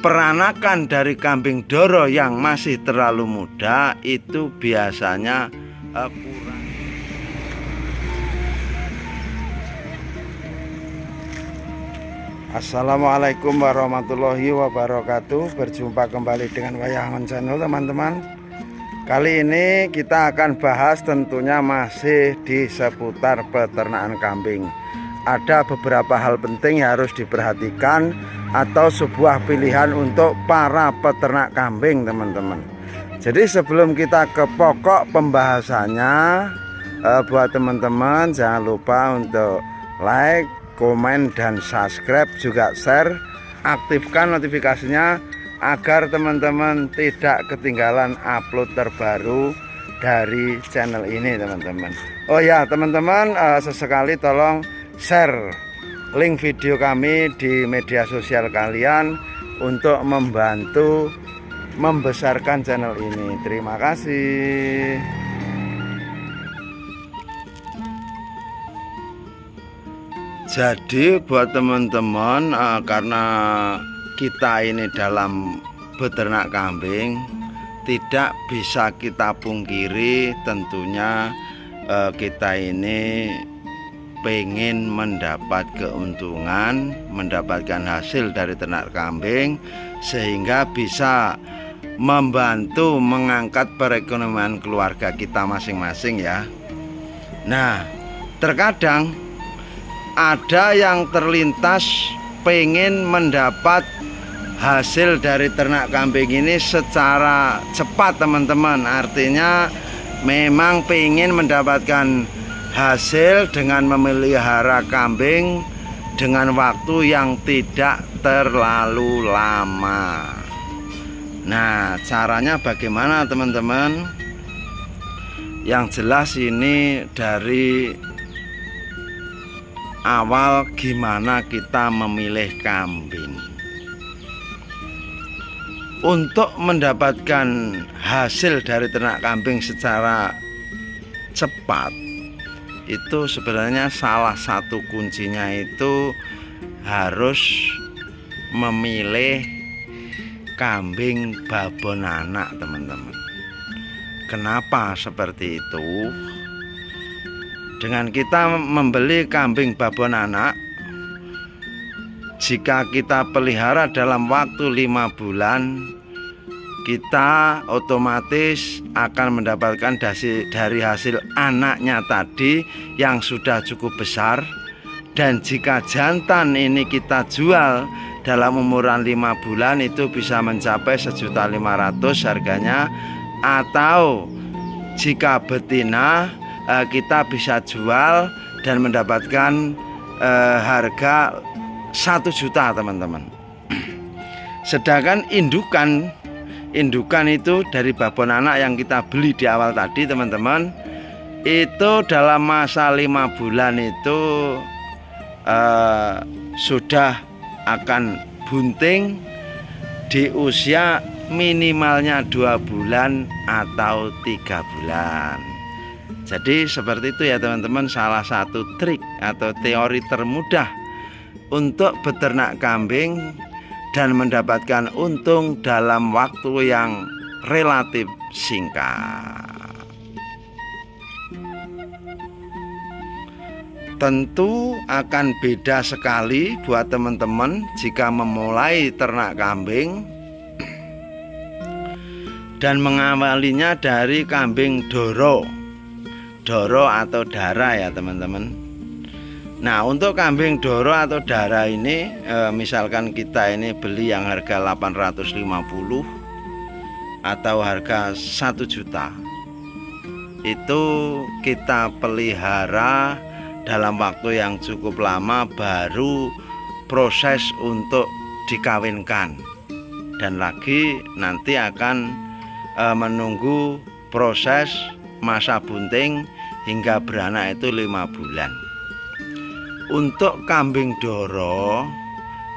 peranakan dari kambing doro yang masih terlalu muda itu biasanya kurang. Assalamualaikum warahmatullahi wabarakatuh. Berjumpa kembali dengan Wayangon Channel, teman-teman. Kali ini kita akan bahas tentunya masih di seputar peternakan kambing. Ada beberapa hal penting yang harus diperhatikan atau sebuah pilihan untuk para peternak kambing, teman-teman. Jadi sebelum kita ke pokok pembahasannya, buat teman-teman jangan lupa untuk like, komen, dan subscribe, juga share, aktifkan notifikasinya agar teman-teman tidak ketinggalan upload terbaru dari channel ini, teman-teman. Oh ya, teman-teman, sesekali tolong share link video kami di media sosial kalian untuk membantu membesarkan channel ini. Terima kasih. Jadi buat teman-teman, karena kita ini dalam beternak kambing, tidak bisa kita pungkiri tentunya kita ini pengen mendapat keuntungan, mendapatkan hasil dari ternak kambing, sehingga bisa membantu mengangkat perekonomian keluarga kita masing-masing ya. Nah, terkadang ada yang terlintas pengen mendapat hasil dari ternak kambing ini secara cepat, teman-teman. Artinya memang pengen mendapatkan hasil dengan memelihara kambing dengan waktu yang tidak terlalu lama. Nah, caranya bagaimana, teman-teman? Yang jelas ini dari awal gimana kita memilih kambing. Untuk mendapatkan hasil dari ternak kambing secara cepat, itu sebenarnya salah satu kuncinya itu harus memilih kambing babon anak, teman-teman. Kenapa seperti itu? Dengan kita membeli kambing babon anak, jika kita pelihara dalam waktu 5 bulan, kita otomatis akan mendapatkan dari hasil anaknya tadi yang sudah cukup besar. Dan jika jantan ini kita jual dalam umuran 5 bulan, itu bisa mencapai 1.500.000 harganya. Atau jika betina, kita bisa jual dan mendapatkan harga 1 juta, teman-teman. Sedangkan indukan itu dari babon anak yang kita beli di awal tadi, teman-teman, itu dalam masa 5 bulan itu sudah akan bunting di usia minimalnya 2 bulan atau 3 bulan. Jadi seperti itu ya, teman-teman, salah satu trik atau teori termudah untuk beternak kambing dan mendapatkan untung dalam waktu yang relatif singkat. Tentu akan beda sekali buat teman-teman jika memulai ternak kambing dan mengawalinya dari kambing doro atau darah ya, teman-teman. Nah, untuk kambing doro atau darah ini, misalkan kita ini beli yang harga 850 atau harga 1 juta, itu kita pelihara dalam waktu yang cukup lama baru proses untuk dikawinkan, dan lagi nanti akan menunggu proses masa bunting hingga beranak itu 5 bulan. Untuk kambing doro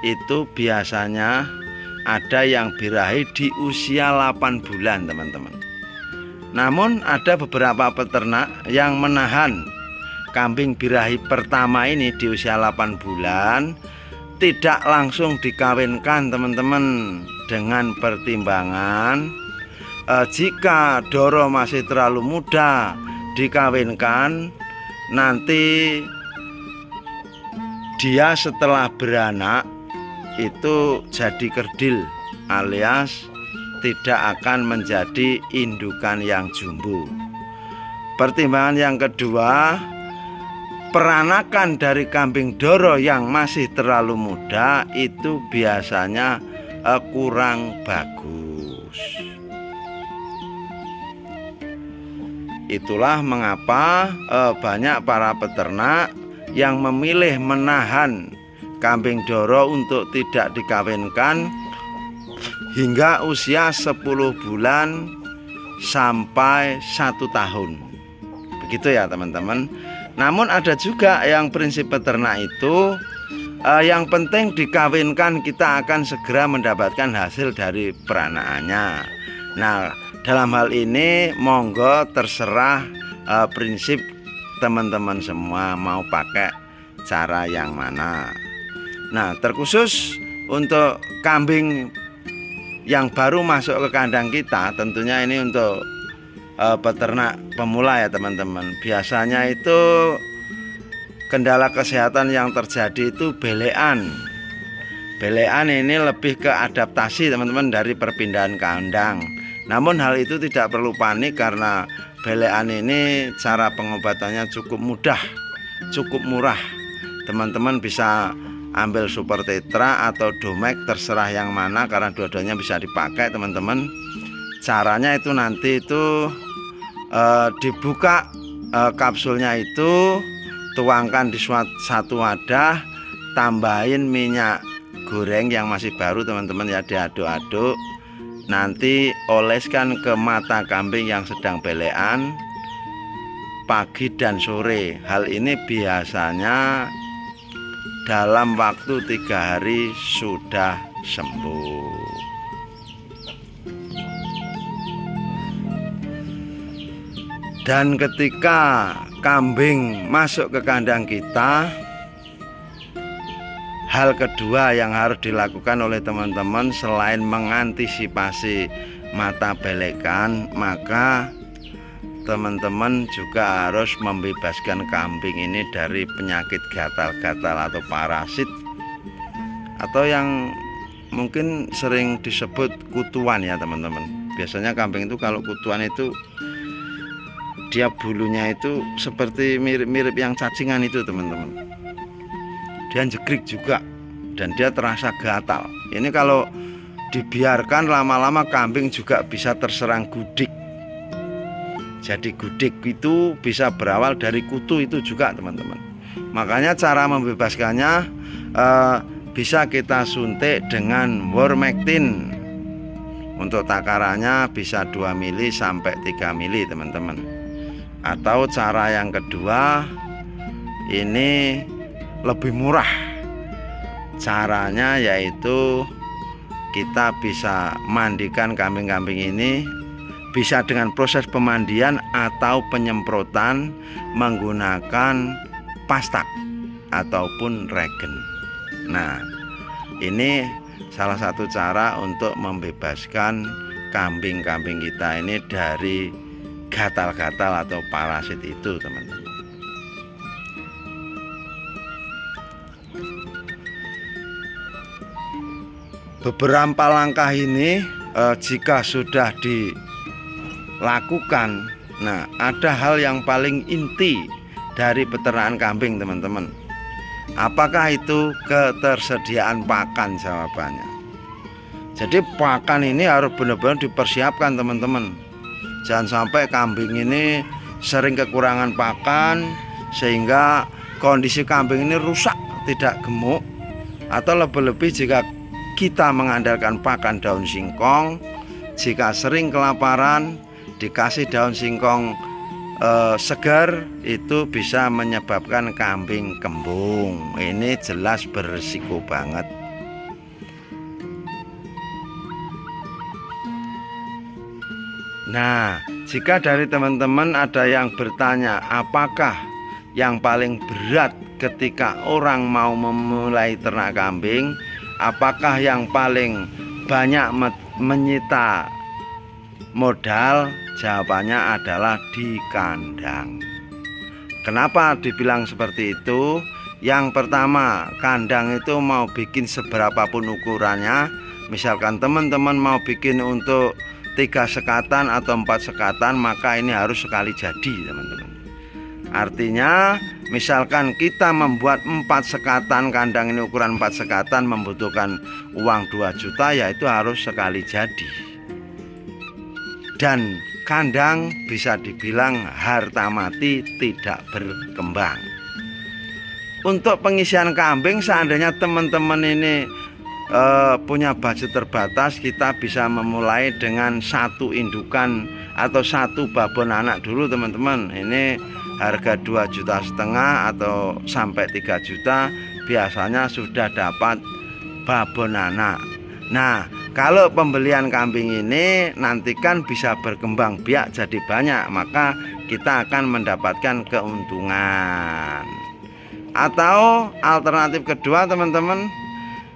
itu biasanya ada yang birahi di usia 8 bulan, teman-teman. Namun ada beberapa peternak yang menahan kambing birahi pertama ini di usia 8 bulan tidak langsung dikawinkan teman-teman, dengan pertimbangan jika Doro masih terlalu muda dikawinkan, nanti dia setelah beranak itu jadi kerdil, alias tidak akan menjadi indukan yang jumbo. Pertimbangan yang kedua, peranakan dari kambing Doro yang masih terlalu muda itu biasanya kurang bagus. Itulah mengapa banyak para peternak yang memilih menahan kambing Doro untuk tidak dikawinkan hingga usia 10 bulan sampai 1 tahun. Begitu ya teman-teman. Namun ada juga yang prinsip peternak itu yang penting dikawinkan, kita akan segera mendapatkan hasil dari peranakannya. Nah, dalam hal ini monggo terserah prinsip teman-teman semua mau pakai cara yang mana. Nah, terkhusus untuk kambing yang baru masuk ke kandang kita, tentunya ini untuk peternak pemula ya teman-teman. Biasanya itu kendala kesehatan yang terjadi itu belean. Belean ini lebih ke adaptasi teman-teman dari perpindahan kandang. Namun hal itu tidak perlu panik karena belean ini cara pengobatannya cukup mudah, cukup murah. Teman-teman bisa ambil Super Tetra atau Domek, terserah yang mana, karena dua-duanya bisa dipakai teman-teman. Caranya itu nanti itu dibuka kapsulnya itu, tuangkan di satu wadah, tambahin minyak goreng yang masih baru teman-teman ya, diaduk-aduk. Nanti oleskan ke mata kambing yang sedang belean pagi dan sore. Hal ini biasanya dalam waktu 3 hari sudah sembuh. Dan ketika kambing masuk ke kandang kita, hal kedua yang harus dilakukan oleh teman-teman selain mengantisipasi mata belekan, maka teman-teman juga harus membebaskan kambing ini dari penyakit gatal-gatal atau parasit, atau yang mungkin sering disebut kutuan ya teman-teman. Biasanya kambing itu kalau kutuan itu dia bulunya itu seperti mirip-mirip yang cacingan itu teman-teman. Dia jegrik juga dan dia terasa gatal. Ini kalau dibiarkan lama-lama kambing juga bisa terserang gudik. Jadi gudik itu bisa berawal dari kutu itu juga teman-teman. Makanya cara membebaskannya bisa kita suntik dengan Wormectin. Untuk takarannya bisa 2 mili sampai 3 mili teman-teman. Atau cara yang kedua ini lebih murah. Caranya yaitu kita bisa mandikan kambing-kambing ini, bisa dengan proses pemandian atau penyemprotan menggunakan pastak ataupun regen. Nah, ini salah satu cara untuk membebaskan kambing-kambing kita ini dari gatal-gatal atau parasit itu teman-teman. Beberapa langkah ini jika sudah dilakukan, nah ada hal yang paling inti dari peternakan kambing teman-teman. Apakah itu? Ketersediaan pakan jawabannya. Jadi pakan ini harus benar-benar dipersiapkan teman-teman. Jangan sampai kambing ini sering kekurangan pakan sehingga kondisi kambing ini rusak, tidak gemuk. Atau lebih-lebih jika kita mengandalkan pakan daun singkong, jika sering kelaparan dikasih daun singkong segar, itu bisa menyebabkan kambing kembung. Ini jelas berisiko banget. Nah, jika dari teman-teman ada yang bertanya apakah yang paling berat ketika orang mau memulai ternak kambing, apakah yang paling banyak menyita modal? Jawabannya adalah di kandang. Kenapa dibilang seperti itu? Yang pertama, kandang itu mau bikin seberapapun ukurannya. Misalkan teman-teman mau bikin untuk 3 sekatan atau 4 sekatan, maka ini harus sekali jadi, teman-teman. Artinya misalkan kita membuat 4 sekatan, kandang ini ukuran 4 sekatan membutuhkan uang 2 juta, yaitu harus sekali jadi. Dan kandang bisa dibilang harta mati, tidak berkembang. Untuk pengisian kambing, seandainya teman-teman ini punya budget terbatas, kita bisa memulai dengan 1 indukan atau 1 babon anak dulu, teman-teman. Ini harga 2,5 juta atau sampai 3 juta biasanya sudah dapat babon anak. Nah, kalau pembelian kambing ini nantikan bisa berkembang biak jadi banyak, maka kita akan mendapatkan keuntungan. Atau alternatif kedua, teman-teman,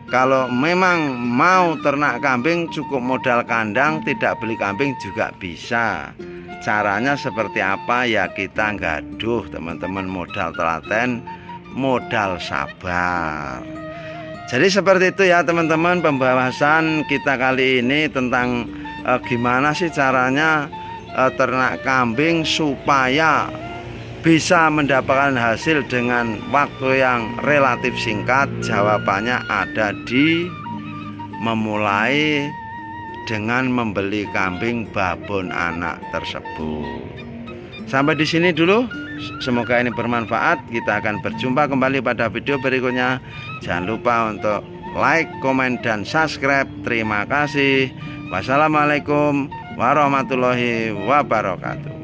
kalau memang mau ternak kambing cukup modal kandang, tidak beli kambing juga bisa. Caranya seperti apa? Ya kita gaduh, teman-teman, modal telaten, modal sabar. Jadi seperti itu ya, teman-teman, pembahasan kita kali ini tentang gimana sih caranya ternak kambing supaya bisa mendapatkan hasil dengan waktu yang relatif singkat. Jawabannya ada di memulai dengan membeli kambing babon anak tersebut. Sampai di sini dulu. Semoga ini bermanfaat. Kita akan berjumpa kembali pada video berikutnya. Jangan lupa untuk like, komen, dan subscribe. Terima kasih. Wassalamualaikum warahmatullahi wabarakatuh.